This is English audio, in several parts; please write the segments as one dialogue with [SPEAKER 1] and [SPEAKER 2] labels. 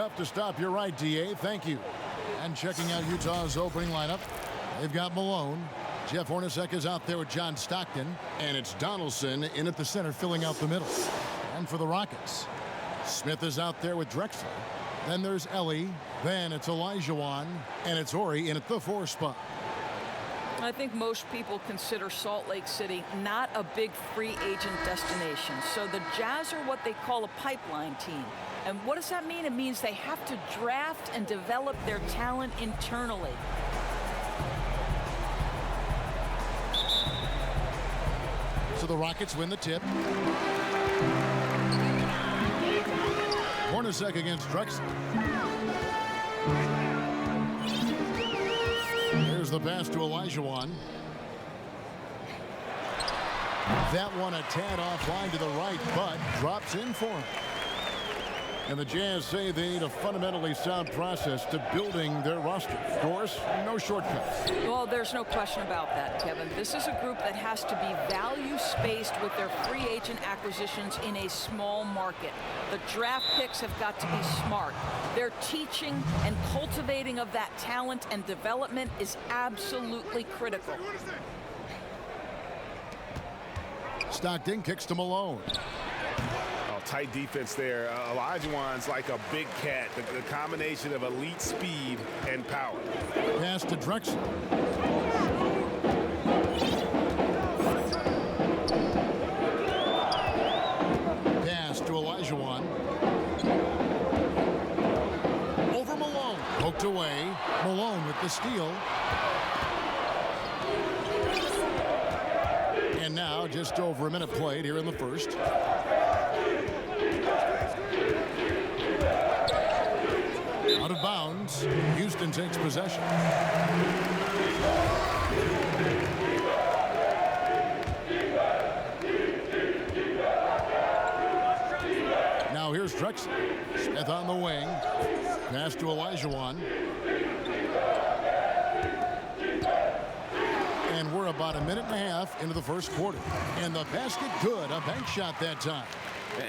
[SPEAKER 1] enough to stop. You're right, DA. Thank you. And checking out Utah's opening lineup, they've got Malone. Jeff Hornacek is out there with John Stockton. And it's Donaldson in at the center, filling out the middle. And for the Rockets, Smith is out there with Drexler. Then there's Ellie. Then it's Olajuwon. And it's Ori in at the 4 spot.
[SPEAKER 2] I think most people consider Salt Lake City not a big free agent destination. So the Jazz are what they call a pipeline team. And what does that mean? It means they have to draft and develop their talent internally.
[SPEAKER 1] So the Rockets win the tip. Hornacek against Drexler. Here's the pass to Olajuwon. That one a tad offline to the right, but drops in for him. And the Jazz say they need a fundamentally sound process to building their roster. Of course, no shortcuts.
[SPEAKER 2] Well, there's no question about that, Kevin. This is a group that has to be value-spaced with their free agent acquisitions in a small market. The draft picks have got to be smart. Their teaching and cultivating of that talent and development is absolutely critical.
[SPEAKER 1] Stockton kicks to Malone.
[SPEAKER 3] Tight defense there. Olajuwon's like a big cat. The combination of elite speed and power.
[SPEAKER 1] Pass to Drexler. Pass to Olajuwon. Over Malone. Poked away. Malone with the steal. And now just over a minute played here in the first. Out of bounds. Houston takes possession. Now here's Drexler. Smith on the wing. Pass to Olajuwon. And we're about a minute and a half into the first quarter. And the basket good. A bank shot that time.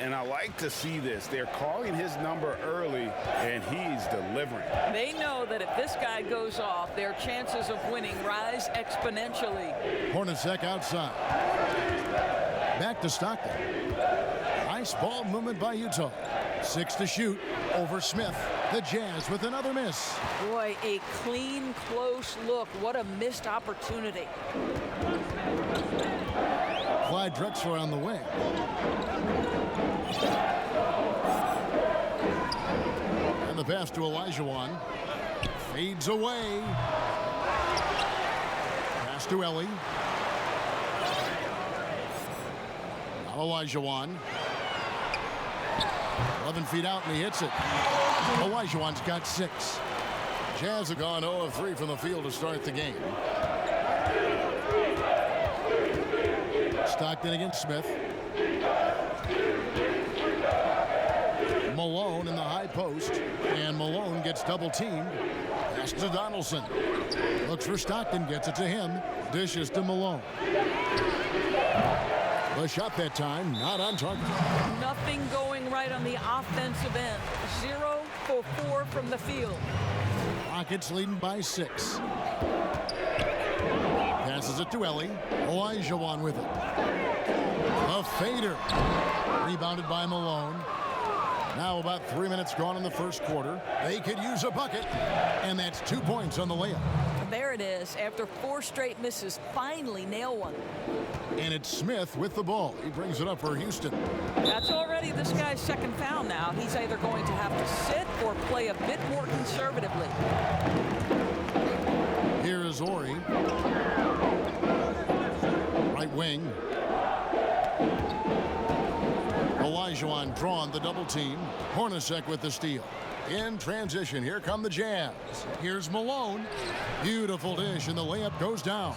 [SPEAKER 3] And I like to see this. They're calling his number early, and he's delivering.
[SPEAKER 2] They know that if this guy goes off, their chances of winning rise exponentially.
[SPEAKER 1] Hornacek outside. Back to Stockton. Nice ball movement by Utah. 6 to shoot over Smith. The Jazz with another miss.
[SPEAKER 2] Boy, a clean, close look. What a missed opportunity.
[SPEAKER 1] Clyde Drexler on the wing. And the pass to Olajuwon. Fades away. Pass to Ellie. Now Olajuwon. 11 feet out and he hits it. Olajuwon's got 6. Jazz have gone 0 of 3 from the field to start the game. Stockton against Smith. Malone in the high post. And Malone gets double teamed. Pass to Donaldson. Looks for Stockton, gets it to him. Dishes to Malone. The shot that time, not on target.
[SPEAKER 2] Nothing going right on the offensive end. 0 for 4 from the field.
[SPEAKER 1] Rockets leading by 6. Passes it to Ellie. Olajuwon with it. A fader. Rebounded by Malone. Now about 3 minutes gone in the first quarter. They could use a bucket. And that's 2 points on the layup.
[SPEAKER 2] There it is. After 4 straight misses, finally nail one.
[SPEAKER 1] And it's Smith with the ball. He brings it up for Houston.
[SPEAKER 2] That's already this guy's second foul now. He's either going to have to sit or play a bit more conservatively.
[SPEAKER 1] Here is Ori. Right wing. Olajuwon drawn the double team. Hornacek with the steal. In transition, here come the Jazz. Here's Malone. Beautiful dish, and the layup goes down.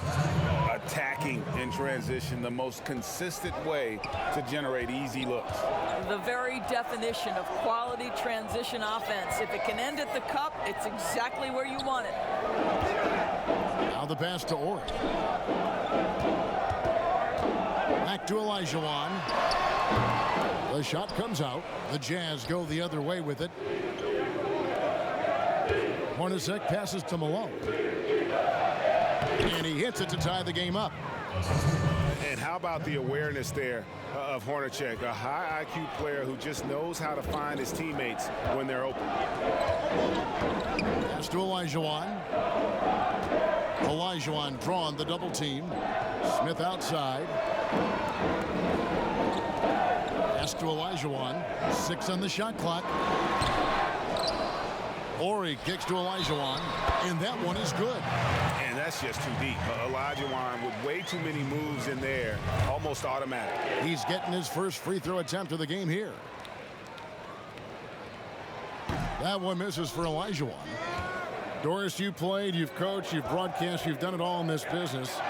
[SPEAKER 3] Attacking in transition, the most consistent way to generate easy looks.
[SPEAKER 2] The very definition of quality transition offense. If it can end at the cup, it's exactly where you want it.
[SPEAKER 1] Now the pass to Ori. Back to Olajuwon. The shot comes out. The Jazz go the other way with it. Hornacek passes to Malone. And he hits it to tie the game up.
[SPEAKER 3] And how about the awareness there of Hornacek, a high IQ player who just knows how to find his teammates when they're open.
[SPEAKER 1] Pass to Olajuwon. Olajuwon drawn the double team. Smith outside. Pass to Olajuwon. 6 on the shot clock. Ori kicks to Olajuwon, and that one is good.
[SPEAKER 3] And that's just too deep. Olajuwon with way too many moves in there, almost automatic.
[SPEAKER 1] He's getting his first free throw attempt of the game here. That one misses for Olajuwon. Doris, you played, you've coached, you've broadcast, you've done it all in this business.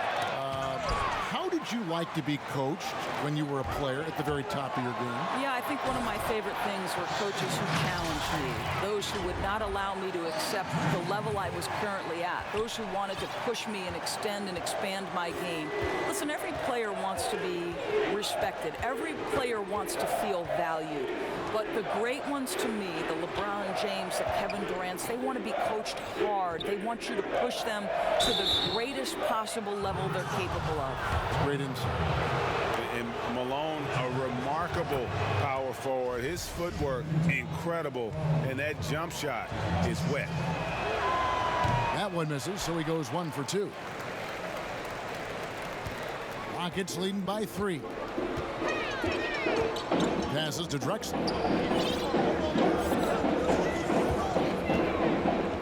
[SPEAKER 1] How did you like to be coached when you were a player at the very top of your game?
[SPEAKER 2] Yeah, I think one of my favorite things were coaches who challenged me, those who would not allow me to accept the level I was currently at, those who wanted to push me and extend and expand my game. Listen, every player wants to be respected. Every player wants to feel valued. But the great ones to me, the LeBron James, the Kevin Durant's, they want to be coached hard. They want you to push them to the greatest possible level they're capable of.
[SPEAKER 1] Great insight.
[SPEAKER 3] And Malone, a remarkable power forward. His footwork, incredible. And that jump shot is wet.
[SPEAKER 1] That one misses, so he goes 1 for 2. Rockets leading by 3. Passes to Drexler.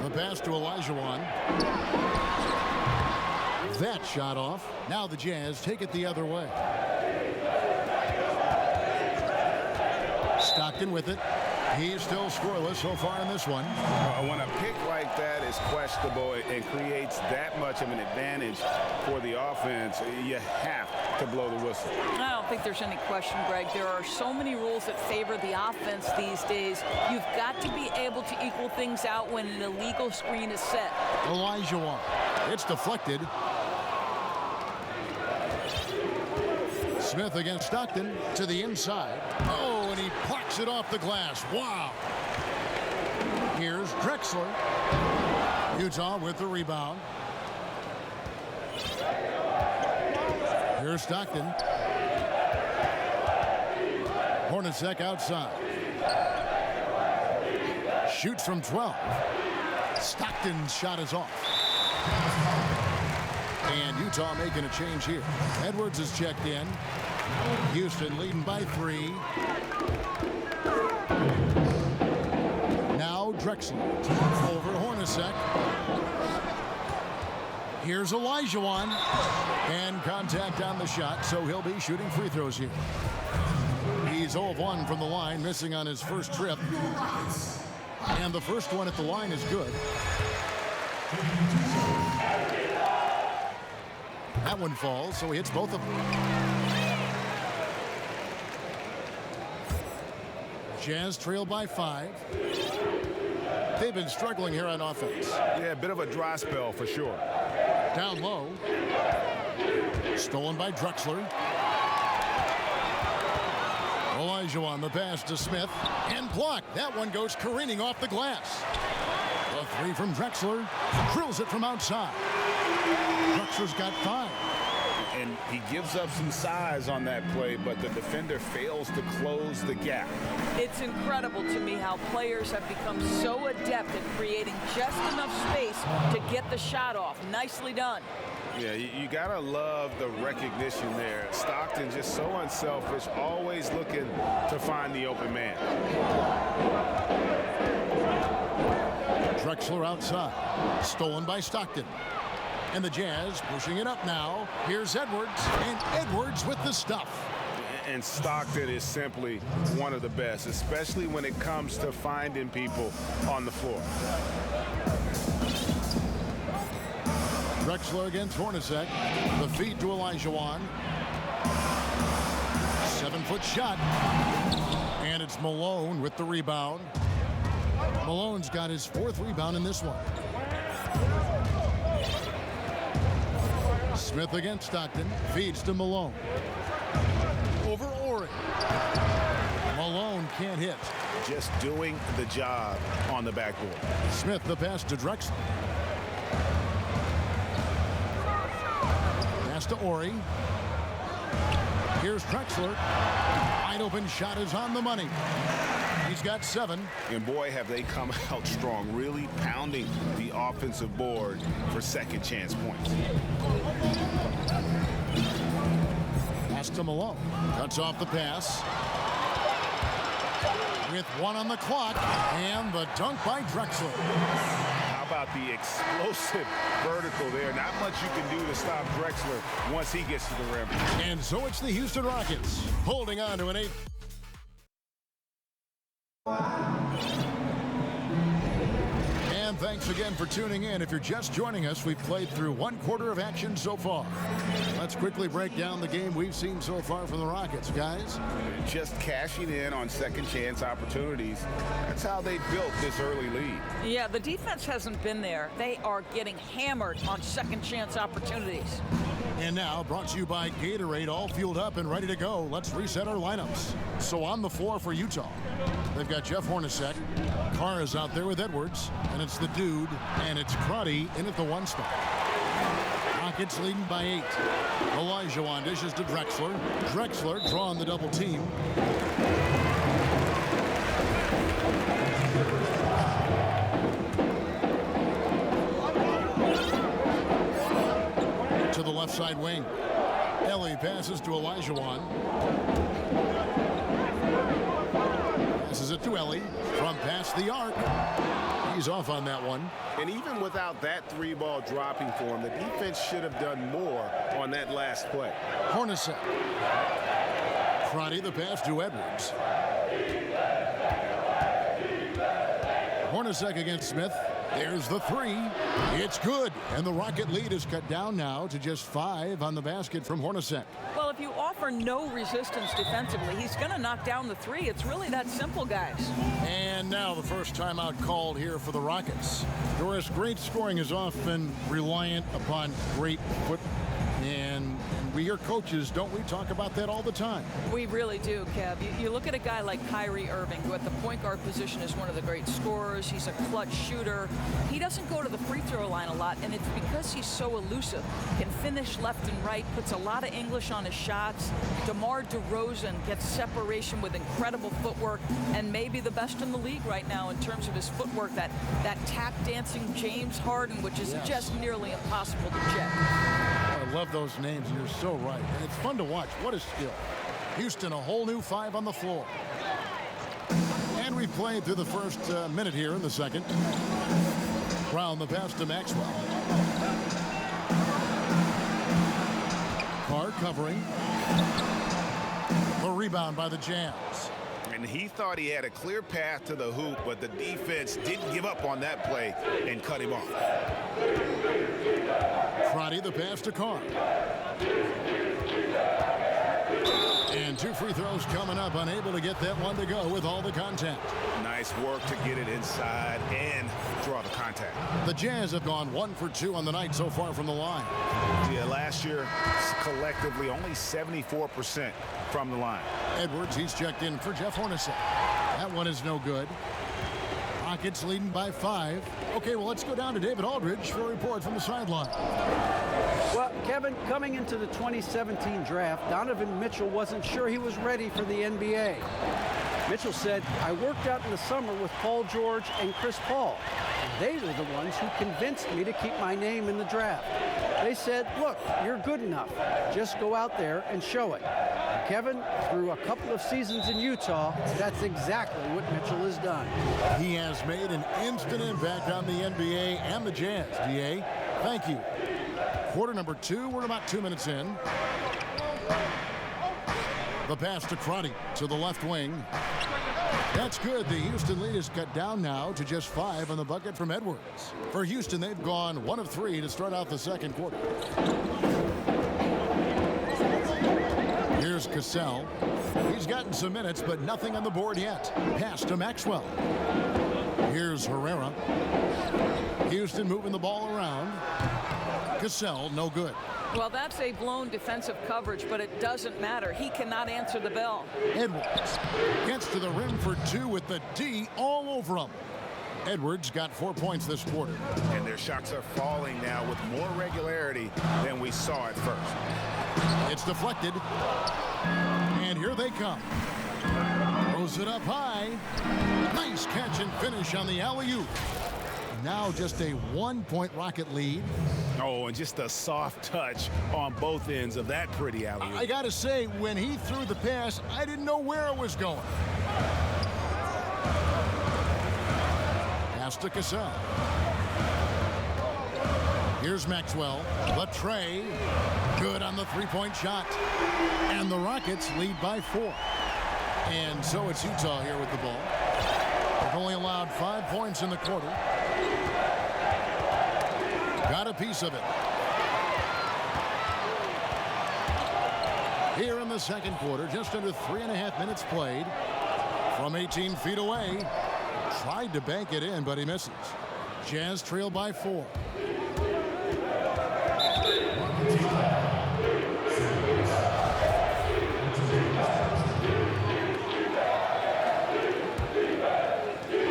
[SPEAKER 1] The pass to Olajuwon. That shot off. Now the Jazz take it the other way. Stockton with it. He's still scoreless so far in this one.
[SPEAKER 3] When a pick like that is questionable and creates that much of an advantage for the offense, you have to blow the whistle.
[SPEAKER 2] I don't think there's any question, Greg. There are so many rules that favor the offense these days. You've got to be able to equal things out when an illegal screen is set.
[SPEAKER 1] Olajuwon. It's deflected. Smith against Stockton to the inside. Oh, and he plucks it off the glass. Wow. Here's Drexler. Utah with the rebound. Here's Stockton. Hornacek outside. Shoots from 12. Stockton's shot is off. And Utah making a change here. Edwards is checked in. Houston leading by 3. Now Drexler over Hornacek. Here's Olajuwon. And contact on the shot, so he'll be shooting free throws here. He's 0 of 1 from the line, missing on his first trip. And the first one at the line is good. That one falls, so he hits both of them. Jazz trail by 5. They've been struggling here on offense.
[SPEAKER 3] Yeah, a bit of a dry spell for sure.
[SPEAKER 1] Down low. Stolen by Drexler. Olajuwon, the pass to Smith. And blocked. That one goes careening off the glass. A 3 from Drexler. Drills it from outside. Drexler's got 5.
[SPEAKER 3] And he gives up some size on that play, but the defender fails to close the gap.
[SPEAKER 2] It's incredible to me how players have become so adept at creating just enough space to get the shot off. Nicely done.
[SPEAKER 3] Yeah, you gotta love the recognition there. Stockton just so unselfish, always looking to find the open man.
[SPEAKER 1] Drexler outside. Stolen by Stockton. And the Jazz pushing it up now. Here's Edwards. And Edwards with the stuff.
[SPEAKER 3] And Stockton is simply one of the best, especially when it comes to finding people on the floor.
[SPEAKER 1] Drexler against Hornacek. The feed to Olajuwon. 7-foot shot. And it's Malone with the rebound. Malone's got his 4th rebound in this one. Smith against Stockton. Feeds to Malone. Over Ori. Malone can't hit.
[SPEAKER 3] just doing the job on the backboard.
[SPEAKER 1] Smith, the pass to Drexler. Pass to Ori. Here's Drexler. Wide open shot is on the money. He's got 7.
[SPEAKER 3] And boy, have they come out strong, really pounding the offensive board for second chance points.
[SPEAKER 1] Pass to Malone. Cuts off the pass. With 1 on the clock. And the dunk by Drexler.
[SPEAKER 3] How about the explosive vertical there? Not much you can do to stop Drexler once he gets to the rim.
[SPEAKER 1] And so it's the Houston Rockets holding on to an 8. And thanks again for tuning in. If you're just joining us, we've played through 1/4 of action so far. Let's quickly break down the game we've seen so far from the Rockets, guys.
[SPEAKER 3] Just cashing in on second chance opportunities. That's how they built this early lead.
[SPEAKER 2] Yeah, the defense hasn't been there. They are getting hammered on second chance opportunities.
[SPEAKER 1] And now, brought to you by Gatorade, all fueled up and ready to go. Let's reset our lineups. So on the floor for Utah, they've got Jeff Hornacek. Carr is out there with Edwards. And it's the dude, and it's Crotty in at the 1 spot. Rockets leading by 8. Olajuwon dishes to Drexler. Drexler drawing the double team. To the left side wing. Ellie passes to Olajuwon. Passes it to Ellie from past the arc. He's off on that one.
[SPEAKER 3] And even without that 3-ball dropping for him, the defense should have done more on that last play.
[SPEAKER 1] Hornacek. Crotty the pass to Edwards. Hornacek against Smith. There's the 3. It's good. And the Rocket lead is cut down now to just 5 on the basket from Hornacek.
[SPEAKER 2] Well, if you offer no resistance defensively, he's going to knock down the 3. It's really that simple, guys.
[SPEAKER 1] And now the first timeout called here for the Rockets. Doris, great scoring is often reliant upon great football. And we hear coaches, don't we, talk about that all the time?
[SPEAKER 2] We really do, Kev. You look at a guy like Kyrie Irving, who at the point guard position is one of the great scorers. He's a clutch shooter. He doesn't go to the free throw line a lot, and it's because he's so elusive. Can finish left and right, puts a lot of English on his shots. DeMar DeRozan gets separation with incredible footwork, and maybe the best in the league right now in terms of his footwork. That tap dancing James Harden, which is just nearly impossible to check.
[SPEAKER 1] I love those names, and you're so right. And it's fun to watch. What a skill. Houston, a whole new 5 on the floor. And we've played through the first minute here in the second. Brown the pass to Maxwell. Carr covering. The rebound by the Jazz.
[SPEAKER 3] And he thought he had a clear path to the hoop, but the defense didn't give up on that play and cut him off.
[SPEAKER 1] Crotty the pass to Carr. And 2 free throws coming up, unable to get that one to go with all the contact.
[SPEAKER 3] Nice work to get it inside and draw the contact.
[SPEAKER 1] The Jazz have gone 1 for 2 on the night so far from the line.
[SPEAKER 3] Yeah, last year, collectively, only 74% from the line.
[SPEAKER 1] Edwards, he's checked in for Jeff Hornacek. That one is no good. Rockets leading by 5. Okay, well, let's go down to David Aldridge for a report from the sideline.
[SPEAKER 4] Well, Kevin, coming into the 2017 draft, Donovan Mitchell wasn't sure he was ready for the NBA. Mitchell said, I worked out in the summer with Paul George and Chris Paul. They were the ones who convinced me to keep my name in the draft. They said, look, you're good enough. Just go out there and show it. And Kevin, through a couple of seasons in Utah, that's exactly what Mitchell has done.
[SPEAKER 1] He has made an instant impact on the NBA and the Jazz. DA, thank you. Quarter number 2, we're about 2 minutes in. The pass to Crotty to the left wing. That's good. The Houston lead is cut down now to just 5 on the bucket from Edwards. For Houston, they've gone 1 of 3 to start out the second quarter. Here's Cassell. He's gotten some minutes, but nothing on the board yet. Pass to Maxwell. Here's Herrera. Houston moving the ball around. Cassell, no good.
[SPEAKER 2] Well, that's a blown defensive coverage, but it doesn't matter. He cannot answer the bell.
[SPEAKER 1] Edwards gets to the rim for two with the D all over him. Edwards got 4 points this quarter.
[SPEAKER 3] And their shots are falling now with more regularity than we saw at first.
[SPEAKER 1] It's deflected. And here they come. Throws it up high. Nice catch and finish on the alley-oop. Now just a 1-point Rocket lead.
[SPEAKER 3] Oh, and just a soft touch on both ends of that pretty alley-oop.
[SPEAKER 1] I got to say, when he threw the pass, I didn't know where it was going. Pass to Cassell. Here's Maxwell. The tray. Good on the three-point shot. And the Rockets lead by 4. And so it's Utah here with the ball. They've only allowed 5 points in the quarter. Got a piece of it. Here in the second quarter, just under 3.5 minutes played. From 18 feet away. Tried to bank it in, but he misses. Jazz trail by 4.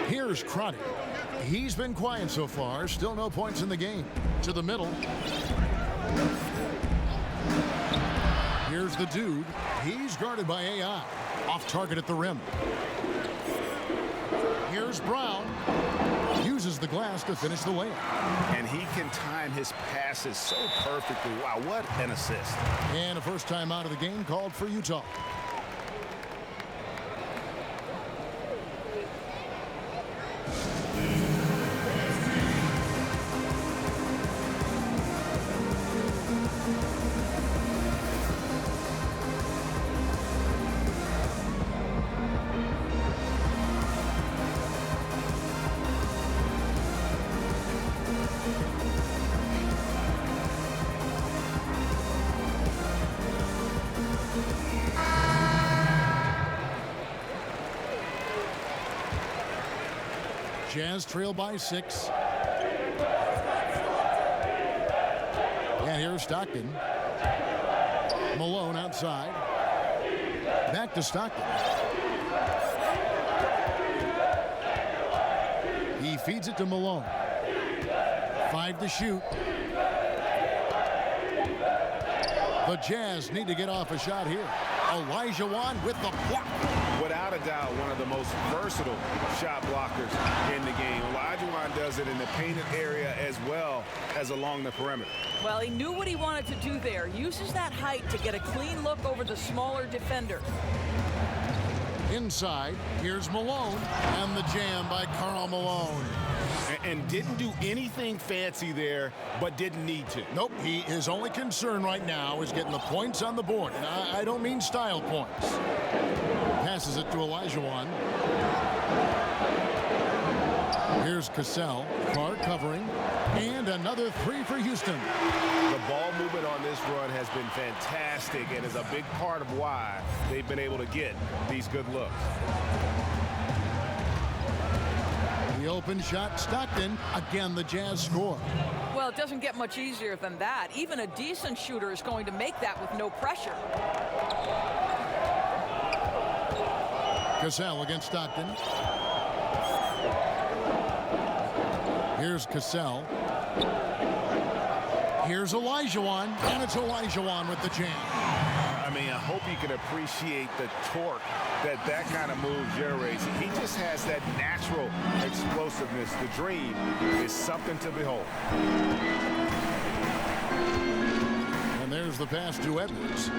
[SPEAKER 1] Here's Crotty. He's been quiet so far. Still no points in the game. To the middle. Here's the dude. He's guarded by AI. Off target at the rim. Here's Brown. Uses the glass to finish the layup.
[SPEAKER 3] And he can time his passes so perfectly. Wow, what an assist.
[SPEAKER 1] And a first time out of the game called for Utah. Jazz trail by 6. And here's Stockton. Malone outside. Back to Stockton. He feeds it to Malone. 5 to shoot. The Jazz need to get off a shot here. Olajuwon with the block.
[SPEAKER 3] Without a doubt, one of the most versatile shot blockers in the game. Olajuwon does it in the painted area as well as along the perimeter.
[SPEAKER 2] Well, he knew what he wanted to do there. Uses that height to get a clean look over the smaller defender.
[SPEAKER 1] Inside, here's Malone, and the jam by Karl Malone.
[SPEAKER 3] And didn't do anything fancy there, but didn't need to.
[SPEAKER 1] Nope, his only concern right now is getting the points on the board. And I don't mean style points. Passes it to Olajuwon. Here's Cassell. Carr covering. And another 3 for Houston.
[SPEAKER 3] The ball movement on this run has been fantastic and is a big part of why they've been able to get these good looks.
[SPEAKER 1] The open shot, Stockton. Again, the Jazz score.
[SPEAKER 2] Well, it doesn't get much easier than that. Even a decent shooter is going to make that with no pressure.
[SPEAKER 1] Cassell against Stockton. Here's Cassell. Here's Olajuwon, and it's Olajuwon with the jam.
[SPEAKER 3] I mean, I hope you can appreciate the torque that kind of move generates. He just has that natural explosiveness. The dream is something to behold.
[SPEAKER 1] And there's the pass to Edwards.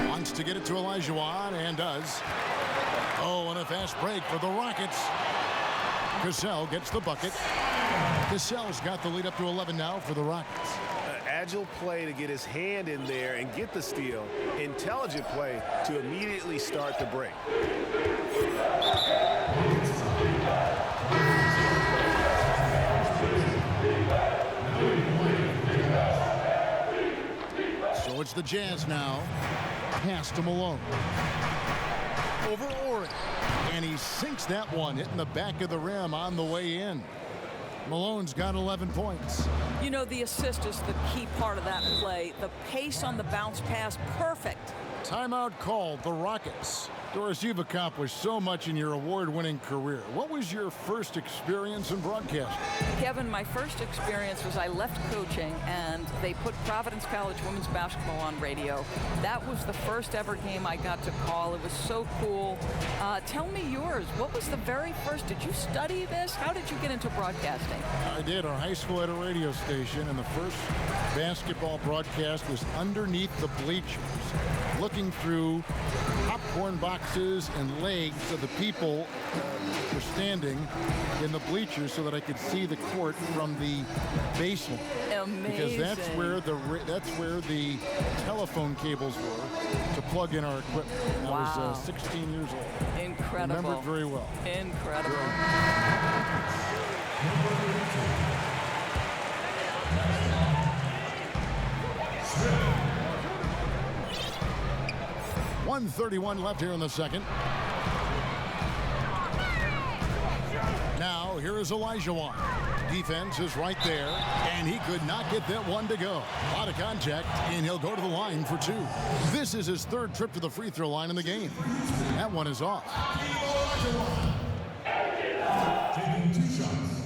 [SPEAKER 1] Wants to get it to Olajuwon, and does. Oh, and a fast break for the Rockets. Cassell gets the bucket. Cassell's got the lead up to 11 now for the Rockets.
[SPEAKER 3] Agile play to get his hand in there and get the steal. Intelligent play to immediately start the break.
[SPEAKER 1] So it's the Jazz now. Pass to Malone. Over Oren. And he sinks that one, hitting the back of the rim on the way in. Malone's got 11 points.
[SPEAKER 2] You know, the assist is the key part of that play. The pace on the bounce pass, perfect.
[SPEAKER 1] Timeout called, the Rockets. Doris, you've accomplished so much in your award-winning career. What was your first experience in broadcasting?
[SPEAKER 2] Kevin, my first experience was I left coaching and they put Providence College women's basketball on radio. That was the first ever game I got to call. It was so cool. Tell me yours. What was the very first? Did you study this? How did you get into broadcasting?
[SPEAKER 1] I did. Our high school had a radio station, and the first basketball broadcast was underneath the bleachers, looking through popcorn boxes and legs of the people who were standing in the bleachers so that I could see the court from the basement.
[SPEAKER 2] Amazing.
[SPEAKER 1] Because that's where the telephone cables were to plug in our equipment. I was 16 years old.
[SPEAKER 2] Incredible.
[SPEAKER 1] Remember it very well.
[SPEAKER 2] Incredible.
[SPEAKER 1] Yeah. 1:31 left here in the second. Now, here is Olajuwon. Defense is right there, and he could not get that one to go. A lot of contact, and he'll go to the line for two. This is his third trip to the free throw line in the game. That one is off.
[SPEAKER 5] Taking 2 shots.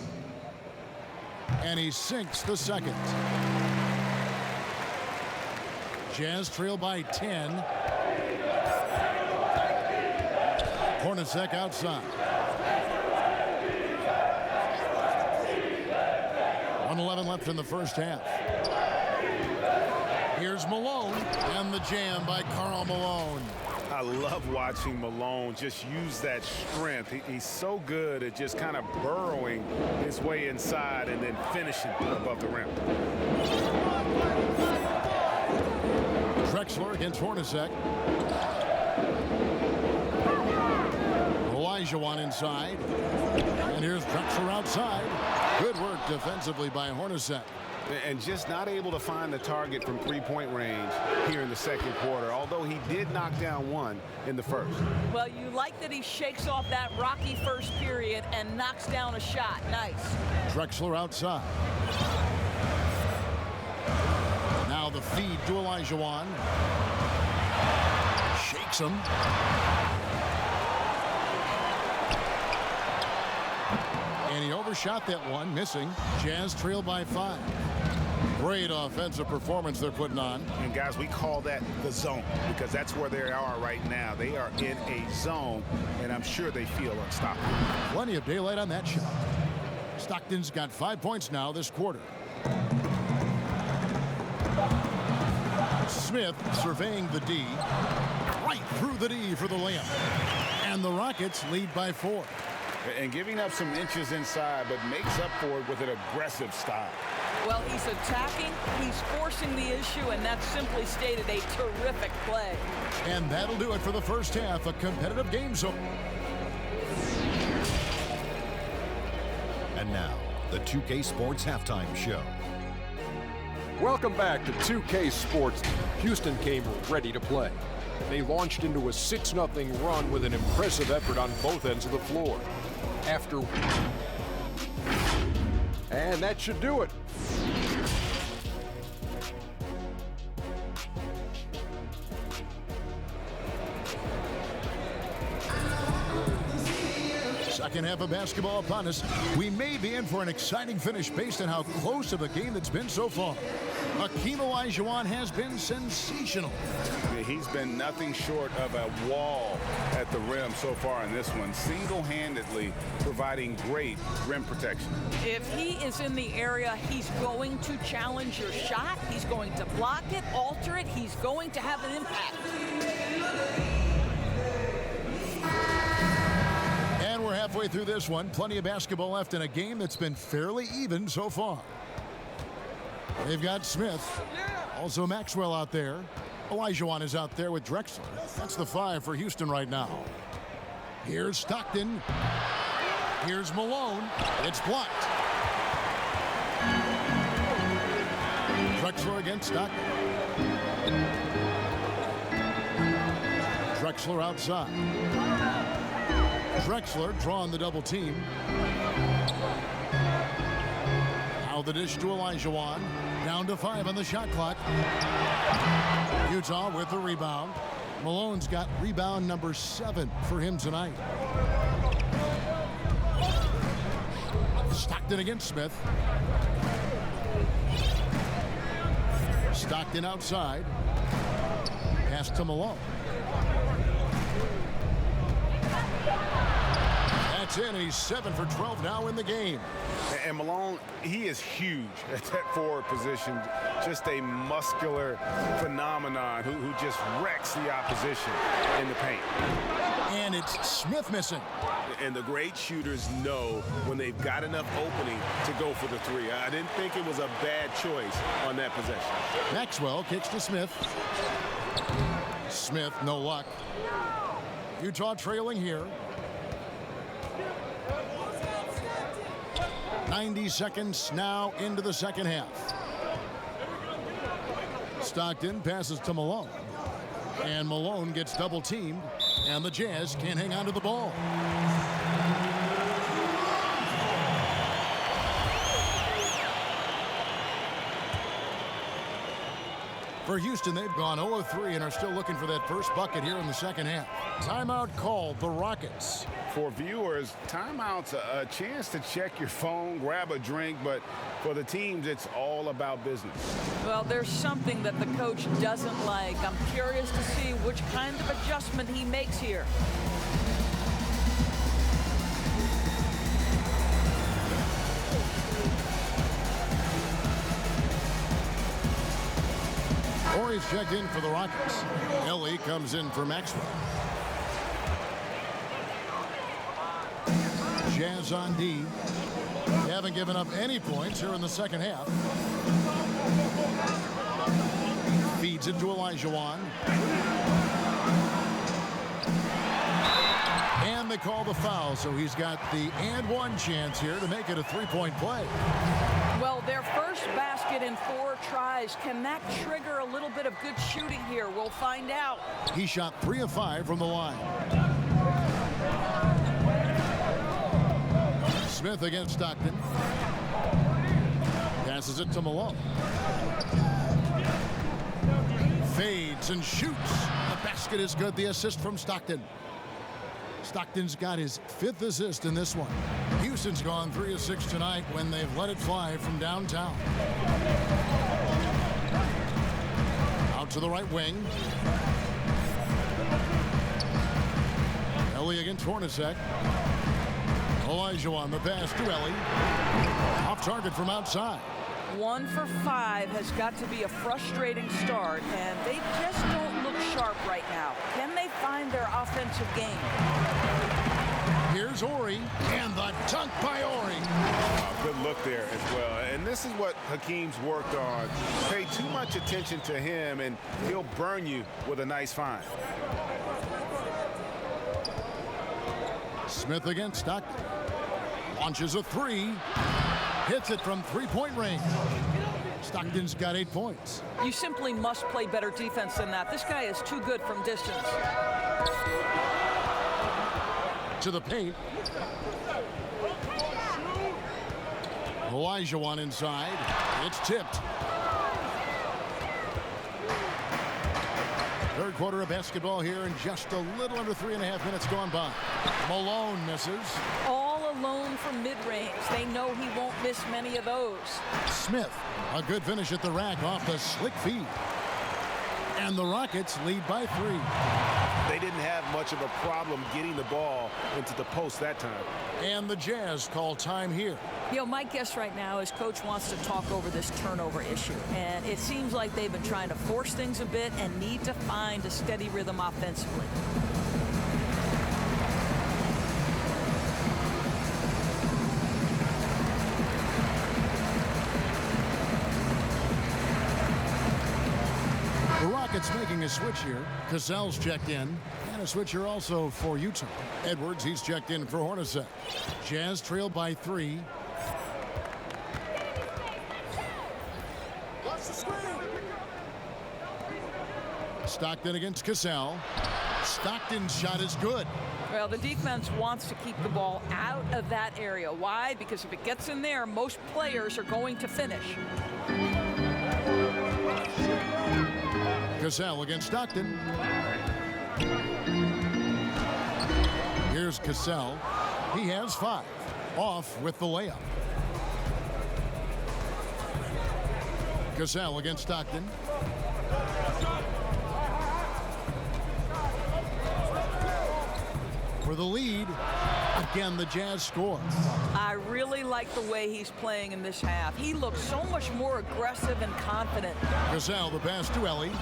[SPEAKER 1] And he sinks the second. Jazz trail by 10. Hornacek outside. 1:11 left in the first half. Here's Malone, and the jam by Karl Malone.
[SPEAKER 3] I love watching Malone just use that strength. He's so good at just kind of burrowing his way inside and then finishing above the rim.
[SPEAKER 1] Drexler against Hornacek. Olajuwon inside. And here's Drexler outside. Good work defensively by Hornacek.
[SPEAKER 3] And just not able to find the target from three-point range here in the second quarter, although he did knock down one in the first.
[SPEAKER 2] Well, you like that he shakes off that rocky first period and knocks down a shot. Nice.
[SPEAKER 1] Drexler outside. Now the feed to Olajuwon. Shakes him. And he overshot that one, missing. Jazz trail by 5. Great offensive performance they're putting on.
[SPEAKER 3] And guys, we call that the zone because that's where they are right now. They are in a zone, and I'm sure they feel unstoppable.
[SPEAKER 1] Plenty of daylight on that shot. Stockton's got 5 points now this quarter. Smith surveying the D. Right through the D for the layup. And the Rockets lead by 4.
[SPEAKER 3] And giving up some inches inside, but makes up for it with an aggressive style.
[SPEAKER 2] Well, he's attacking, he's forcing the issue, and that's simply stated a terrific play.
[SPEAKER 1] And that'll do it for the first half. A competitive game zone.
[SPEAKER 6] And now, the 2K Sports Halftime Show.
[SPEAKER 7] Welcome back to 2K Sports. Houston came ready to play. They launched into a 6-0 run with an impressive effort on both ends of the floor. And that should do it.
[SPEAKER 1] Second half of basketball upon us. We may be in for an exciting finish based on how close of a game that's been so far. Hakeem Olajuwon has been sensational.
[SPEAKER 3] He's been nothing short of a wall at the rim so far in this one, single-handedly providing great rim protection.
[SPEAKER 2] If he is in the area, he's going to challenge your shot. He's going to block it, alter it. He's going to have an impact.
[SPEAKER 1] And we're halfway through this one. Plenty of basketball left in a game that's been fairly even so far. They've got Smith. Also Maxwell out there. Olajuwon is out there with Drexler. That's the 5 for Houston right now. Here's Stockton. Here's Malone. It's blocked. Drexler against Stockton. Drexler outside. Drexler drawing the double team. Now the dish to Olajuwon. Down to 5 on the shot clock. Utah with the rebound. Malone's got rebound number 7 for him tonight. Stockton against Smith. Stockton outside. Pass to Malone. That's in, and he's 7 for 12 now in the game.
[SPEAKER 3] And Malone, he is huge at that forward position. Just a muscular phenomenon who just wrecks the opposition in the paint.
[SPEAKER 1] And it's Smith missing.
[SPEAKER 3] And the great shooters know when they've got enough opening to go for the three. I didn't think it was a bad choice on that possession.
[SPEAKER 1] Maxwell kicks to Smith. Smith, no luck. Utah trailing here. 90 seconds now into the second half. Stockton passes to Malone. And Malone gets double teamed. And the Jazz can't hang on to the ball. For Houston, they've gone 0 of 3 and are still looking for that first bucket here in the second half. Timeout called, the Rockets.
[SPEAKER 3] For viewers, timeout's a chance to check your phone, grab a drink, but for the teams, it's all about business.
[SPEAKER 2] Well, there's something that the coach doesn't like. I'm curious to see which kind of adjustment he makes here.
[SPEAKER 1] Horry's checked in for the Rockets. Ellie comes in for Maxwell. Jazz on D. They haven't given up any points here in the second half. Feeds it to Olajuwon. And they call the foul, so he's got the and one chance here to make it a three-point play.
[SPEAKER 2] Well, their first basket in 4 tries. Can that trigger a little bit of good shooting here? We'll find out.
[SPEAKER 1] He shot 3 of 5 from the line. Smith against Stockton. Passes it to Malone. Fades and shoots. The basket is good. The assist from Stockton. Stockton's got his 5th assist in this one. Houston's gone 3 of 6 tonight when they've let it fly from downtown. Out to the right wing. Ellie against Hornacek. Olajuwon, the pass to Ellie. Off target from outside.
[SPEAKER 2] 1 for 5 has got to be a frustrating start, and they just don't look sharp right now. Can they find their offensive game?
[SPEAKER 1] Here's Horry, and the dunk by Horry.
[SPEAKER 3] Good look there as well. And this is what Hakeem's worked on. Pay too much attention to him, and he'll burn you with a nice find.
[SPEAKER 1] Smith against Stockton. Launches a 3. Hits it from three-point range. Stockton's got 8 points.
[SPEAKER 2] You simply must play better defense than that. This guy is too good from distance.
[SPEAKER 1] To the paint. Olajuwon inside. It's tipped. Third quarter of basketball here, and just a little under 3.5 minutes gone by. Malone misses.
[SPEAKER 2] All alone from mid-range. They know he won't miss many of those.
[SPEAKER 1] Smith, a good finish at the rack off the slick feed. And the Rockets lead by 3.
[SPEAKER 3] They didn't have much of a problem getting the ball into the post that time.
[SPEAKER 1] And the Jazz call time here.
[SPEAKER 2] You know, my guess right now is Coach wants to talk over this turnover issue. And it seems like they've been trying to force things a bit and need to find a steady rhythm offensively.
[SPEAKER 1] The Rockets making a switch here. Cassell's checked in. And a switch here also for Utah. Edwards, he's checked in for Hornacek. Jazz trailed by 3. Stockton against Cassell. Stockton's shot is good.
[SPEAKER 2] Well, the defense wants to keep the ball out of that area. Why? Because if it gets in there, most players are going to finish.
[SPEAKER 1] Cassell against Stockton. Here's Cassell. He has 5. Off with the layup. Cassell against Stockton. For the lead. Again, the Jazz score.
[SPEAKER 2] I really like the way he's playing in this half. He looks so much more aggressive and confident.
[SPEAKER 1] Cassell, the pass to Ellie.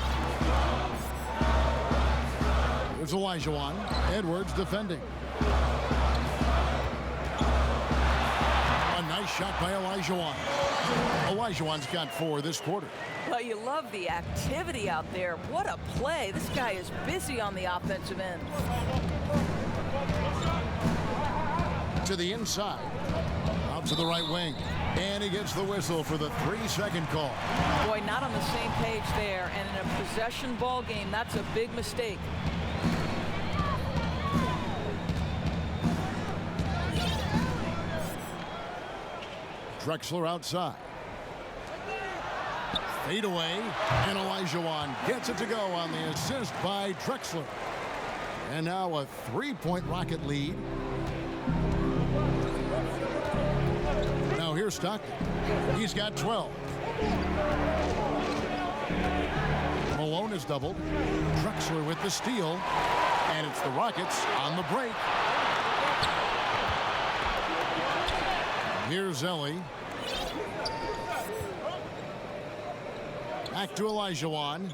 [SPEAKER 1] Here's Olajuwon. Edwards defending. A nice shot by Olajuwon. Olajuwon's got 4 this quarter.
[SPEAKER 2] Well, you love the activity out there. What a play. This guy is busy on the offensive end.
[SPEAKER 1] To the inside. Out to the right wing. And he gets the whistle for the 3-second call.
[SPEAKER 2] Boy, not on the same page there. And in a possession ball game, that's a big mistake.
[SPEAKER 1] Drexler outside. Fade away. And Olajuwon gets it to go on the assist by Drexler. And now a 3-point Rocket lead. Now here's Stockton. He's got 12. Malone is doubled. Drexler with the steal. And it's the Rockets on the break. Here's Ellie. Back to Olajuwon.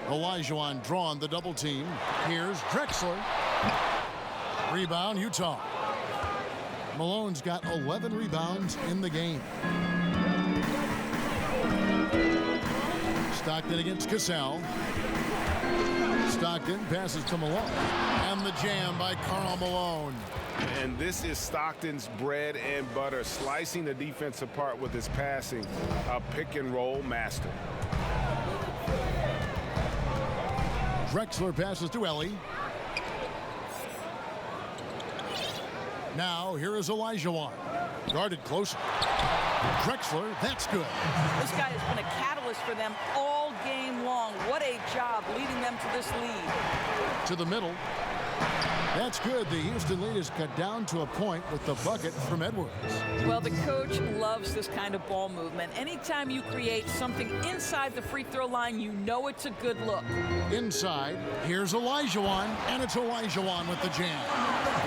[SPEAKER 1] Olajuwon drawn the double team. Here's Drexler. Rebound, Utah. Malone's got 11 rebounds in the game. Stockton against Cassell. Stockton passes to Malone. And the jam by Karl Malone.
[SPEAKER 3] And this is Stockton's bread and butter, slicing the defense apart with his passing. A pick-and-roll master.
[SPEAKER 1] Drexler passes to Ellie. Now, here is Olajuwon. Guarded closer. Drexler, that's good.
[SPEAKER 2] This guy has been a catalyst for them all game long. What a job leading them to this lead.
[SPEAKER 1] To the middle. That's good. The Houston lead is cut down to a point with the bucket from Edwards.
[SPEAKER 2] Well, the coach loves this kind of ball movement. Anytime you create something inside the free throw line, you know it's a good look.
[SPEAKER 1] Inside, here's Olajuwon, and it's Olajuwon with the jam.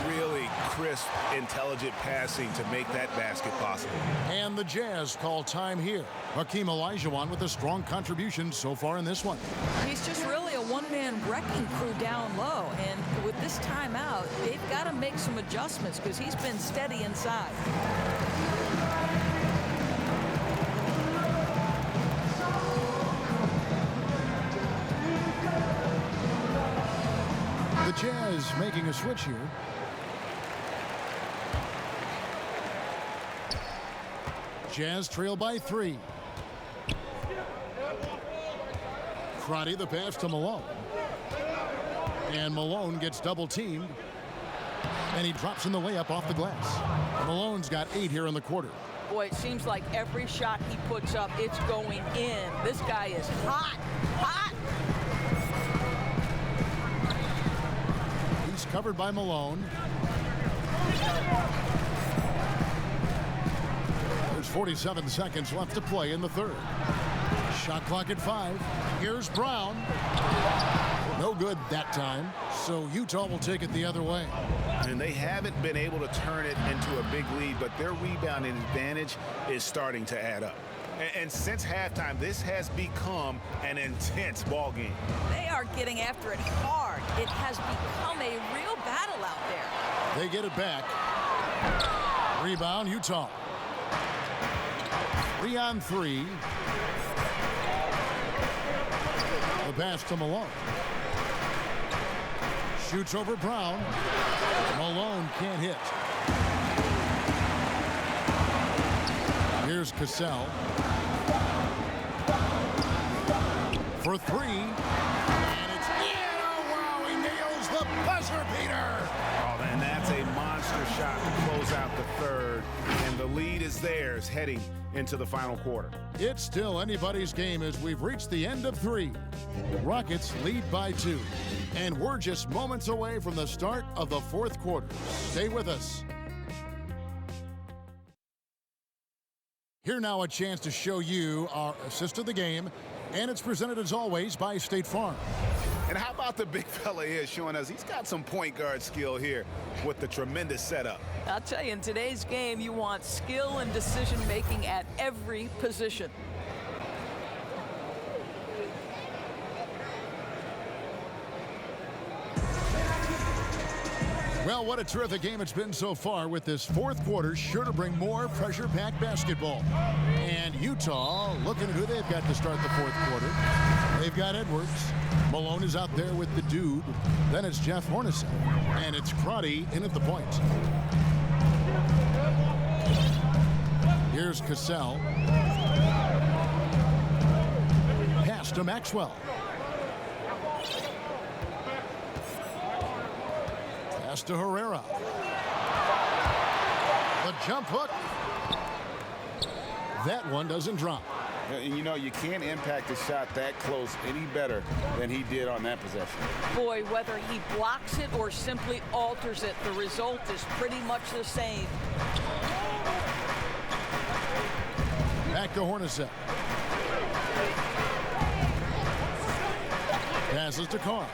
[SPEAKER 3] Really crisp, intelligent passing to make that basket possible.
[SPEAKER 1] And the Jazz call time here. Hakeem Olajuwon with a strong contribution so far in this one.
[SPEAKER 2] He's just really a one-man wrecking crew down low. And with this timeout, they've got to make some adjustments because he's been steady inside.
[SPEAKER 1] The Jazz making a switch here. Jazz trail by 3. Crotty the pass to Malone. And Malone gets double teamed. And he drops in the layup off the glass. Malone's got 8 here in the quarter.
[SPEAKER 2] Boy, it seems like every shot he puts up, it's going in. This guy is hot, hot.
[SPEAKER 1] He's covered by Malone. There's 47 seconds left to play in the third. Shot clock at 5. Here's Brown. No good that time. So Utah will take it the other way.
[SPEAKER 3] And they haven't been able to turn it into a big lead, but their rebounding advantage is starting to add up. And since halftime, this has become an intense ball game.
[SPEAKER 2] They are getting after it hard. It has become a real battle out there.
[SPEAKER 1] They get it back. Rebound, Utah. 3 on 3. The pass to Malone. Shoots over Brown. Malone can't hit. Here's Cassell. For 3. And it's in. Oh, wow, he nails the bucket. buzzer beater.
[SPEAKER 3] Oh, and that's a monster shot to close out the third. And the lead is theirs heading into the final quarter.
[SPEAKER 1] It's still anybody's game as we've reached the end of 3. Rockets lead by 2. And we're just moments away from the start of the 4th quarter. Stay with us. Here now a chance to show you our assist of the game, and it's presented as always by State Farm.
[SPEAKER 3] And how about the big fella here showing us he's got some point guard skill here with the tremendous setup.
[SPEAKER 2] I'll tell you, in today's game, you want skill and decision-making at every position.
[SPEAKER 1] Well, what a terrific game it's been so far, with this 4th quarter sure to bring more pressure-packed basketball. And Utah looking at who they've got to start the 4th quarter. They've got Edwards. Malone is out there with the dude. Then it's Jeff Hornacek. And it's Crotty in at the point. Here's Cassell. Pass to Maxwell. Pass to Herrera. The jump hook. That one doesn't drop.
[SPEAKER 3] And you know, you can't impact a shot that close any better than he did on that possession.
[SPEAKER 2] Boy, whether he blocks it or simply alters it, the result is pretty much the same.
[SPEAKER 1] Back to Hornacek. Passes to Carr.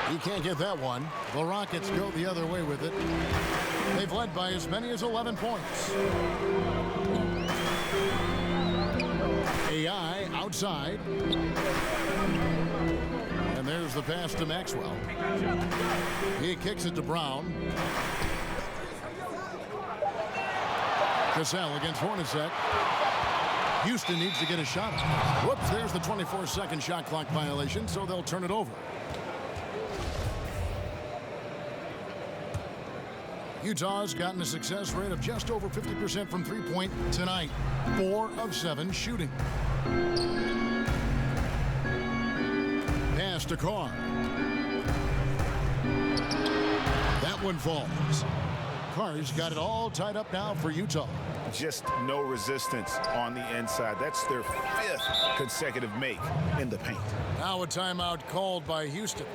[SPEAKER 1] He can't get that one. The Rockets go the other way with it. They've led by as many as 11 points. AI outside. And there's the pass to Maxwell. He kicks it to Brown. Cassell against Hornacek. Houston needs to get a shot. Whoops, there's the 24-second shot clock violation, so they'll turn it over. Utah's gotten a success rate of just over 50% from three-point tonight. 4 of 7 shooting. Pass to Carr. That one falls. Carr's got it all tied up now for Utah.
[SPEAKER 3] Just no resistance on the inside. That's their 5th consecutive make in the paint.
[SPEAKER 1] Now a timeout called by Houston.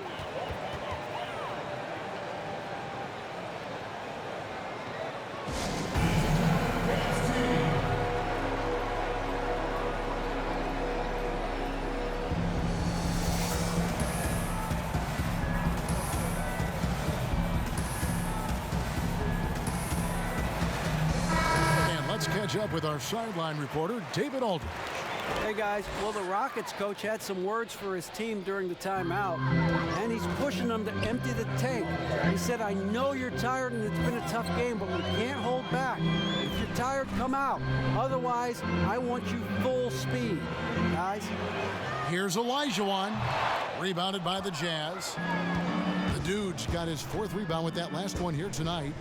[SPEAKER 1] Catch up with our sideline reporter, David Aldridge.
[SPEAKER 4] Hey guys, well, the Rockets coach had some words for his team during the timeout, and he's pushing them to empty the tank. He said, I know you're tired and it's been a tough game, but we can't hold back. If you're tired, come out. Otherwise, I want you full speed, guys.
[SPEAKER 1] Here's Olajuwon, rebounded by the Jazz. The dude's got his 4th rebound with that last one here tonight.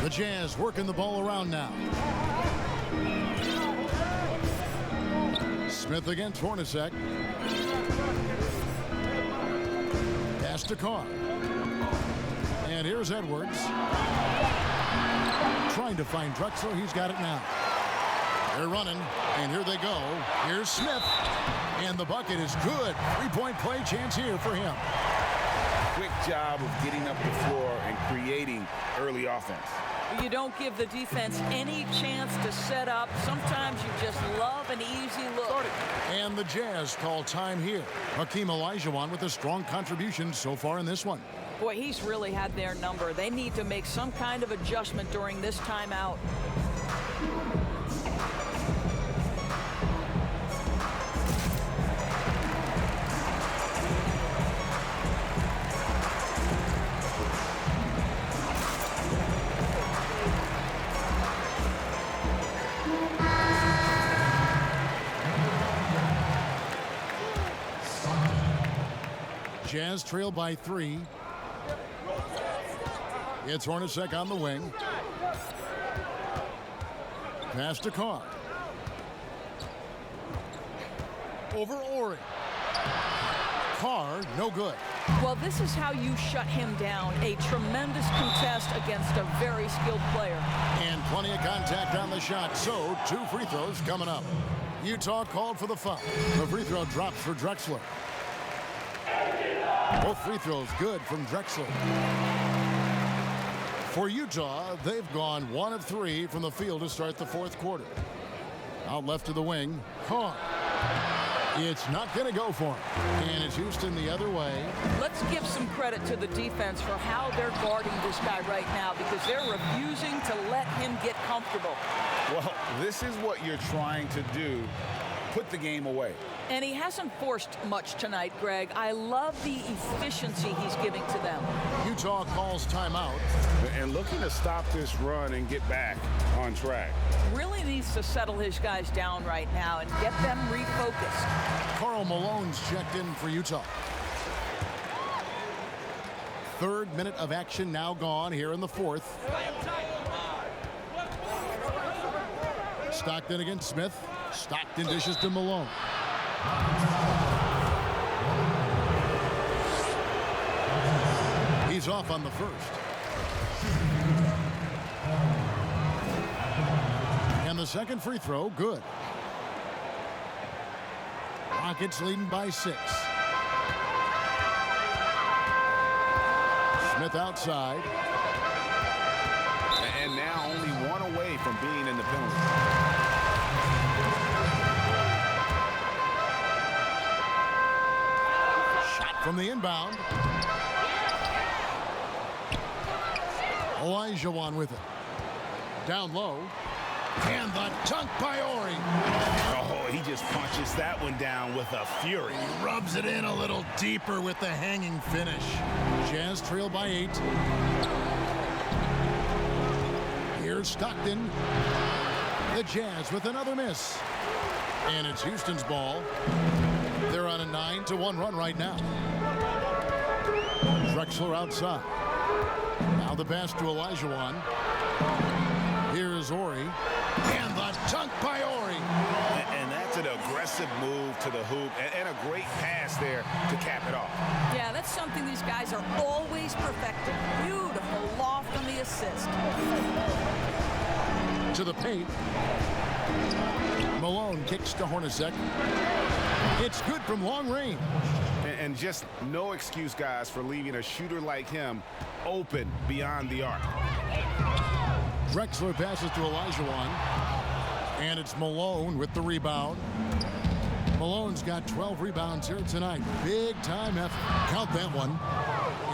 [SPEAKER 1] The Jazz working the ball around now. Smith against Hornacek. Pass to Carr. And here's Edwards. Trying to find Drexler. He's got it now. They're running, and here they go. Here's Smith. And the bucket is good. 3-point play chance here for him.
[SPEAKER 3] Quick job of getting up the floor and creating early offense.
[SPEAKER 2] You don't give the defense any chance to set up. Sometimes you just love an easy look.
[SPEAKER 1] And the Jazz call time here. Hakeem Olajuwon with a strong contribution so far in this one.
[SPEAKER 2] Boy, he's really had their number. They need to make some kind of adjustment during this timeout.
[SPEAKER 1] Jazz trail by 3. It's Hornacek on the wing. Pass to Carr. Over Ori. Carr, no good.
[SPEAKER 2] Well, this is how you shut him down. A tremendous contest against a very skilled player.
[SPEAKER 1] And plenty of contact on the shot, so 2 free throws coming up. Utah called for the foul. The free throw drops for Drexler. Both free throws good from Drexler. For Utah, they've gone 1 of 3 from the field to start the 4th quarter. Out left to the wing, Carr. It's not going to go for him. And it's Houston the other way.
[SPEAKER 2] Let's give some credit to the defense for how they're guarding this guy right now, because they're refusing to let him get comfortable.
[SPEAKER 3] Well, this is what you're trying to do. Put the game away.
[SPEAKER 2] And he hasn't forced much tonight, Greg. I love the efficiency he's giving to them.
[SPEAKER 1] Utah calls timeout.
[SPEAKER 3] And looking to stop this run and get back on track.
[SPEAKER 2] Really needs to settle his guys down right now and get them refocused.
[SPEAKER 1] Karl Malone's checked in for Utah. 3rd minute of action now gone here in the 4th. Stockton against Smith. Stockton dishes to Malone. He's off on the first. And the second free throw, good. Rockets leading by 6. Smith outside.
[SPEAKER 3] And now only 1 away from being in the penalty.
[SPEAKER 1] From the inbound. Olajuwon with it. Down low. And the dunk by Ori.
[SPEAKER 3] Oh, he just punches that one down with a fury.
[SPEAKER 1] He rubs it in a little deeper with the hanging finish. Jazz trail by 8. Here's Stockton. The Jazz with another miss. And it's Houston's ball. They're on a 9-1 run right now. Drexler outside. Now the pass to Olajuwon. Here's Ori. And the dunk by Ori.
[SPEAKER 3] And that's an aggressive move to the hoop. And a great pass there to cap it off.
[SPEAKER 2] Yeah, that's something these guys are always perfecting. Beautiful loft on the assist.
[SPEAKER 1] To the paint. Malone kicks to Hornacek. It's good from long range.
[SPEAKER 3] And just no excuse, guys, for leaving a shooter like him open beyond the arc.
[SPEAKER 1] Drexler passes to Olajuwon. And it's Malone with the rebound. Malone's got 12 rebounds here tonight. Big time effort. Count that one.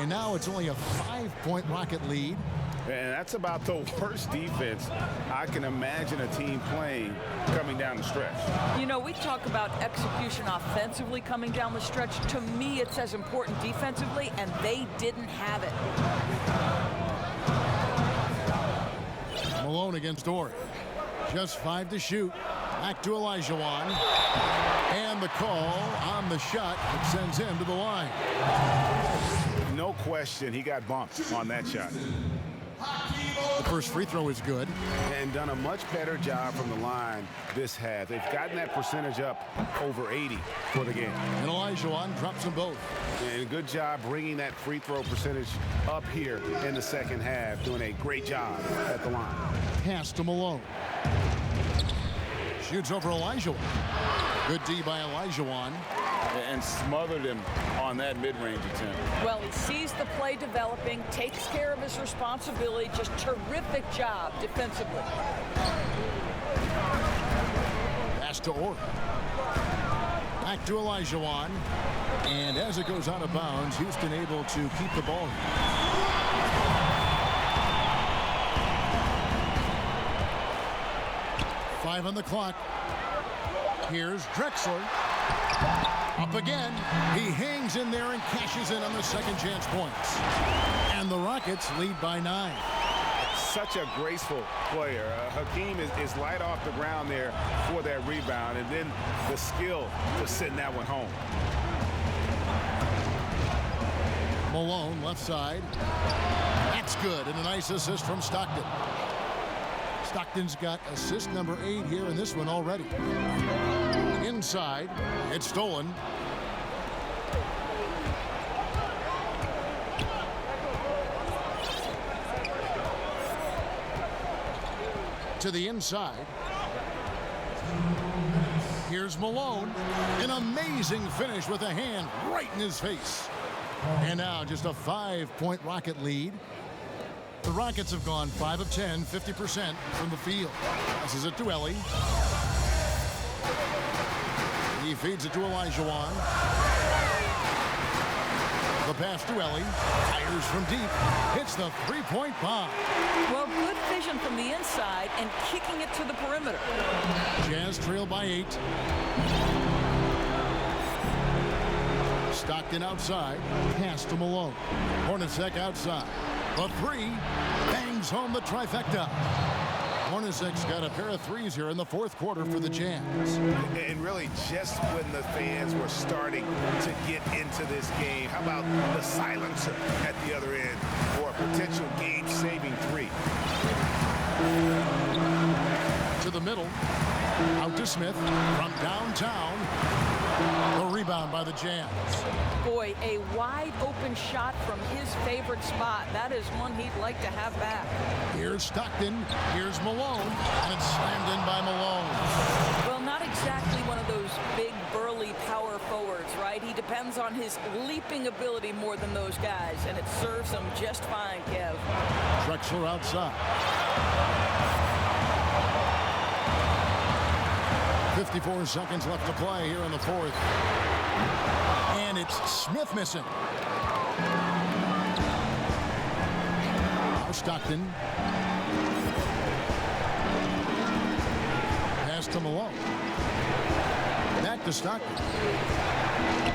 [SPEAKER 1] And now it's only a 5-point Rocket lead.
[SPEAKER 3] And that's about the worst defense I can imagine a team playing coming down the stretch.
[SPEAKER 2] You know, we talk about execution offensively coming down the stretch. To me, it's as important defensively, and they didn't have it.
[SPEAKER 1] Malone against Ori. Just 5 to shoot. Back to Olajuwon. And the call on the shot that sends him to the line.
[SPEAKER 3] No question, he got bumped on that shot.
[SPEAKER 1] The first free throw is good.
[SPEAKER 3] And done a much better job from the line this half. They've gotten that percentage up over 80 for the game.
[SPEAKER 1] And Olajuwon drops them both.
[SPEAKER 3] And a good job bringing that free throw percentage up here in the second half. Doing a great job at the line.
[SPEAKER 1] Pass to Malone. Shoots over Olajuwon. Good D by Olajuwon.
[SPEAKER 3] And smothered him on that mid-range attempt.
[SPEAKER 2] Well, he sees the play developing, takes care of his responsibility. Just terrific job defensively.
[SPEAKER 1] Pass to Ori. Back to Olajuwon. And as it goes out of bounds, Houston able to keep the ball. Five on the clock. Here's Drexler. Up again. He hangs in there and cashes in on the second chance points. And the Rockets lead by 9.
[SPEAKER 3] Such a graceful player. Hakeem is light off the ground there for that rebound, and then the skill to send that one home.
[SPEAKER 1] Malone left side. That's good, and a nice assist from Stockton. Stockton's got assist number 8 here in this one already. Inside, it's stolen. To the inside. Here's Malone. An amazing finish with a hand right in his face. And now just a 5-point Rocket lead. The Rockets have gone 5 of 10, 50% from the field. Passes it to Ellie. He feeds it to Olajuwon. The pass to Ellie. Fires from deep. Hits the three-point bomb.
[SPEAKER 2] Well, good vision from the inside and kicking it to the perimeter.
[SPEAKER 1] Jazz trail by 8. Stockton outside. Pass to Malone. Hornacek outside. The three. Bangs home the trifecta. Hornacek's got a pair of threes here in the fourth quarter for the Jazz.
[SPEAKER 3] And really, just when the fans were starting to get into this game, how about the silencer at the other end for a potential game-saving three?
[SPEAKER 1] To the middle. Out to Smith from downtown. The rebound by the Jazz.
[SPEAKER 2] Boy, a wide open shot from his favorite spot. That is one he'd like to have back.
[SPEAKER 1] Here's Stockton. Here's Malone. And it's slammed in by Malone.
[SPEAKER 2] Well, not exactly one of those big, burly power forwards, right? He depends on his leaping ability more than those guys, and it serves him just fine, Kev.
[SPEAKER 1] Drexler outside. 54 seconds left to play here in the fourth. And it's Smith missing. Now Stockton. Pass to Malone. Back to Stockton.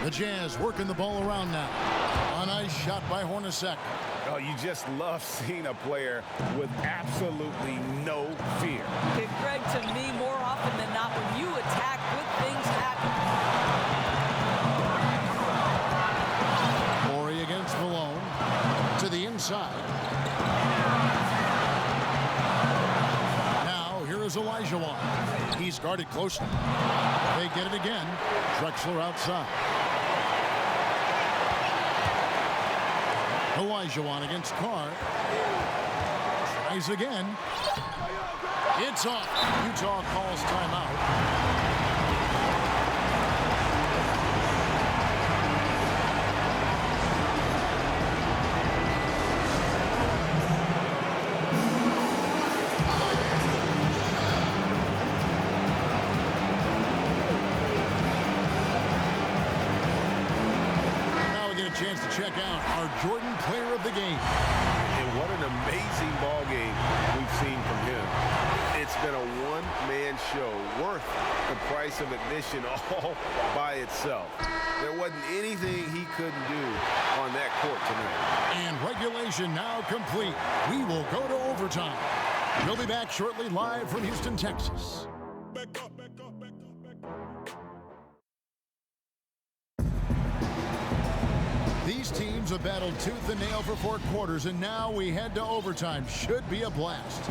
[SPEAKER 1] The Jazz working the ball around now. A nice shot by Hornacek.
[SPEAKER 3] Oh, you just love seeing a player with absolutely no fear.
[SPEAKER 2] Hey, Greg, to me, more often than not, when you attack, good things happen.
[SPEAKER 1] Morey against Malone. To the inside. Now, here is Olajuwon. He's guarded closely. They get it again. Drexler outside. Olajuwon against Carr. Tries again. It's off. Utah calls timeout. Now we get a chance to check out our Jordan Player of the Game.
[SPEAKER 3] And what an amazing ball game we've seen from him. It's been a one-man show worth the price of admission all by itself. There wasn't anything he couldn't do on that court tonight.
[SPEAKER 1] And regulation now complete. We will go to overtime. We'll be back shortly live from Houston, Texas. These teams have battled tooth and nail for 4 quarters, and now we head to overtime. Should be a blast.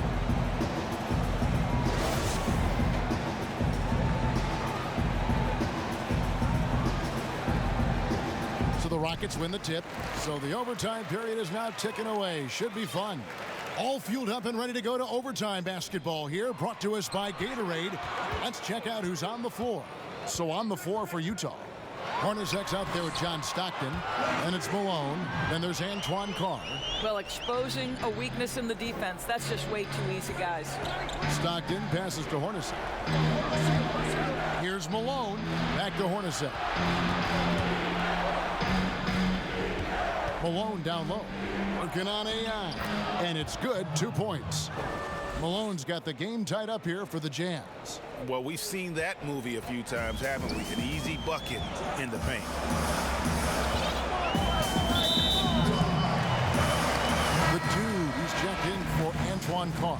[SPEAKER 1] So the Rockets win the tip. So the overtime period is now ticking away. Should be fun. All fueled up and ready to go to overtime basketball here, brought to us by Gatorade. Let's check out who's on the floor. So on the floor for Utah. Hornacek's out there with John Stockton. Then it's Malone. Then there's Antoine Carr.
[SPEAKER 2] Well, exposing a weakness in the defense, that's just way too easy, guys.
[SPEAKER 1] Stockton passes to Hornacek. Here's Malone. Back to Hornacek. Malone down low. Working on AI. And it's good. 2 points. Malone's got the game tied up here for the Jazz.
[SPEAKER 3] Well, we've seen that movie a few times, haven't we? An easy bucket in the paint.
[SPEAKER 1] The dude, he's checked in for Antoine Carr.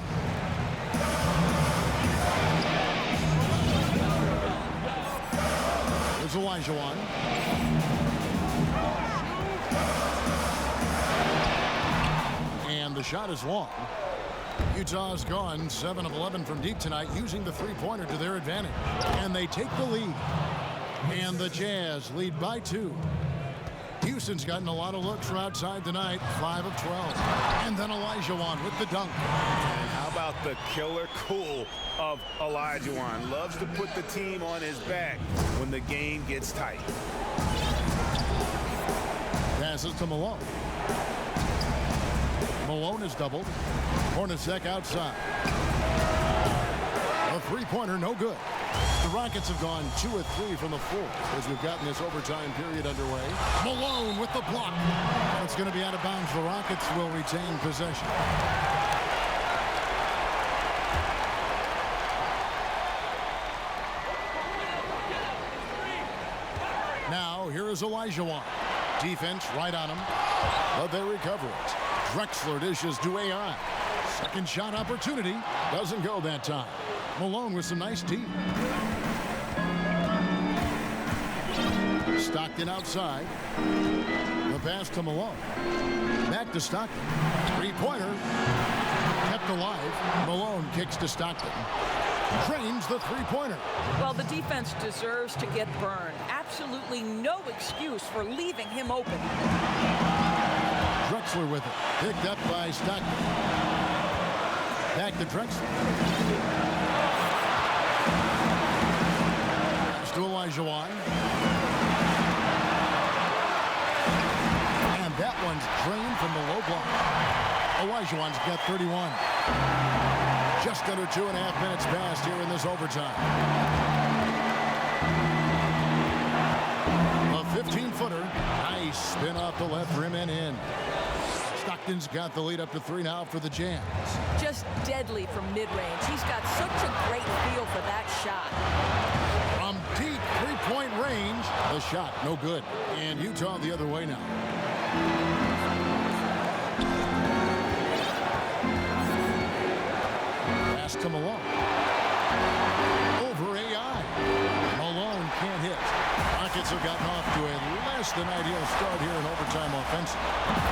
[SPEAKER 1] There's Olajuwon. And the shot is long. Utah's gone 7 of 11 from deep tonight, using the three-pointer to their advantage. And they take the lead. And the Jazz lead by 2. Houston's gotten a lot of looks from outside tonight, 5 of 12. And then Olajuwon with the dunk.
[SPEAKER 3] And how about the killer cool of Olajuwon. Loves to put the team on his back when the game gets tight.
[SPEAKER 1] Passes to Malone. Malone is doubled. Hornacek outside. A three-pointer, no good. The Rockets have gone 2 of 3 from the floor as we've gotten this overtime period underway. Malone with the block. It's going to be out of bounds. The Rockets will retain possession. Now, here is Olajuwon. Defense right on him, but they recover it. Drexler dishes to AI. Second shot opportunity. Doesn't go that time. Malone with some nice D. Stockton outside. The pass to Malone. Back to Stockton. Three-pointer. Kept alive. Malone kicks to Stockton. Drains the three-pointer.
[SPEAKER 2] Well, the defense deserves to get burned. Absolutely no excuse for leaving him open.
[SPEAKER 1] Drexler with it. Picked up by Stockton. Back to Drexler. Pass to Olajuwon. And that one's drained from the low block. Olajuwon's got 31. Just under 2.5 minutes passed here in this overtime. A 15-footer. Nice spin off the left rim and in. Stockton's got the lead up to 3 now for the Jazz.
[SPEAKER 2] Just deadly from mid-range. He's got such a great feel for that shot.
[SPEAKER 1] From deep three-point range, the shot no good. And Utah the other way now. Pass to Malone. Over AI. Malone can't hit. Rockets have gotten off to a less than ideal start here in overtime offensive,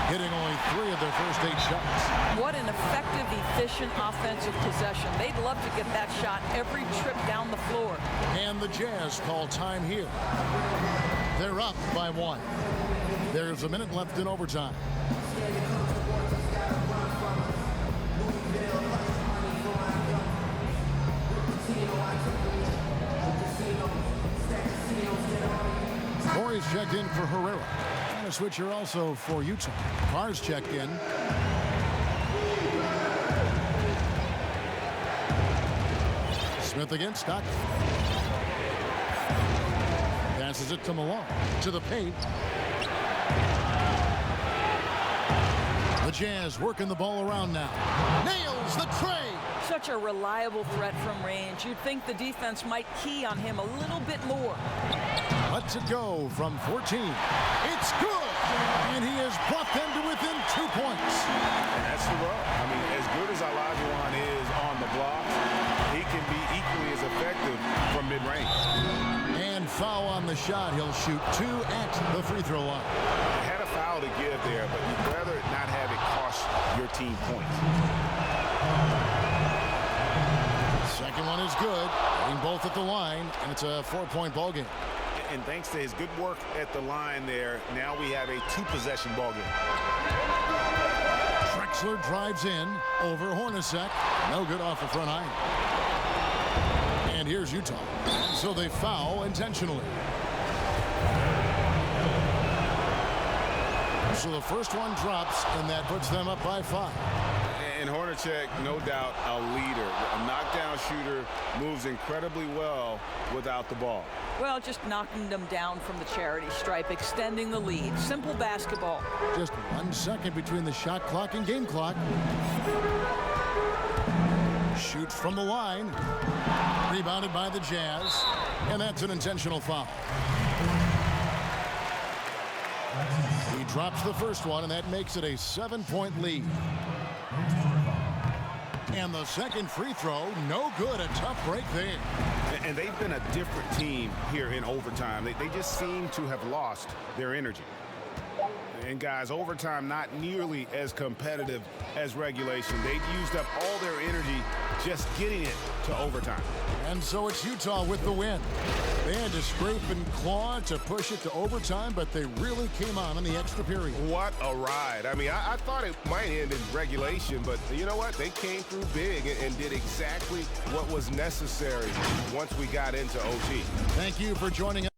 [SPEAKER 1] hitting only 3 of their first 8 shots.
[SPEAKER 2] What an effective, efficient offensive possession. They'd love to get that shot every trip down the floor.
[SPEAKER 1] And the Jazz call time here. They're up by 1. There's a minute left in overtime. Corey's checked in for Herrera. And a switcher also for Utah. Carr's checked in. Smith against Stockton. Passes it to Malone. To the paint. The Jazz working the ball around now. Nails the tray.
[SPEAKER 2] Such a reliable threat from range. You'd think the defense might key on him a little bit more.
[SPEAKER 1] Lets it go from 14. It's good. And he has brought them to within 2 points.
[SPEAKER 3] And that's the rub. I mean, as good as Olajuwon is on the block, he can be equally as effective from mid-range.
[SPEAKER 1] And foul on the shot. He'll shoot 2 at the free throw line.
[SPEAKER 3] Had a foul to give there, but you'd rather not have it cost your team points.
[SPEAKER 1] Second one is good. Getting both at the line, and it's a 4-point ball game.
[SPEAKER 3] And thanks to his good work at the line there, now we have a 2-possession ball game.
[SPEAKER 1] Drexler drives in over Hornacek. No good off the front iron. And here's Utah. So they foul intentionally. So the first one drops, and that puts them up by 5.
[SPEAKER 3] And Hornacek, no doubt, a leader. A knockdown shooter, moves incredibly well without the ball.
[SPEAKER 2] Well, just knocking them down from the charity stripe, extending the lead. Simple basketball.
[SPEAKER 1] Just 1 second between the shot clock and game clock. Shoots from the line. Rebounded by the Jazz. And that's an intentional foul. He drops the first one, and that makes it a 7-point lead. And the second free throw, no good. A tough break there.
[SPEAKER 3] And they've been a different team here in overtime. They just seem to have lost their energy. And guys, overtime not nearly as competitive as regulation. They've used up all their energy just getting it to overtime.
[SPEAKER 1] And so it's Utah with the win. They had to scrape and claw to push it to overtime, but they really came on in the extra period.
[SPEAKER 3] What a ride. I mean, I thought it might end in regulation, but you know what? They came through big and did exactly what was necessary once we got into OT.
[SPEAKER 1] Thank you for joining us.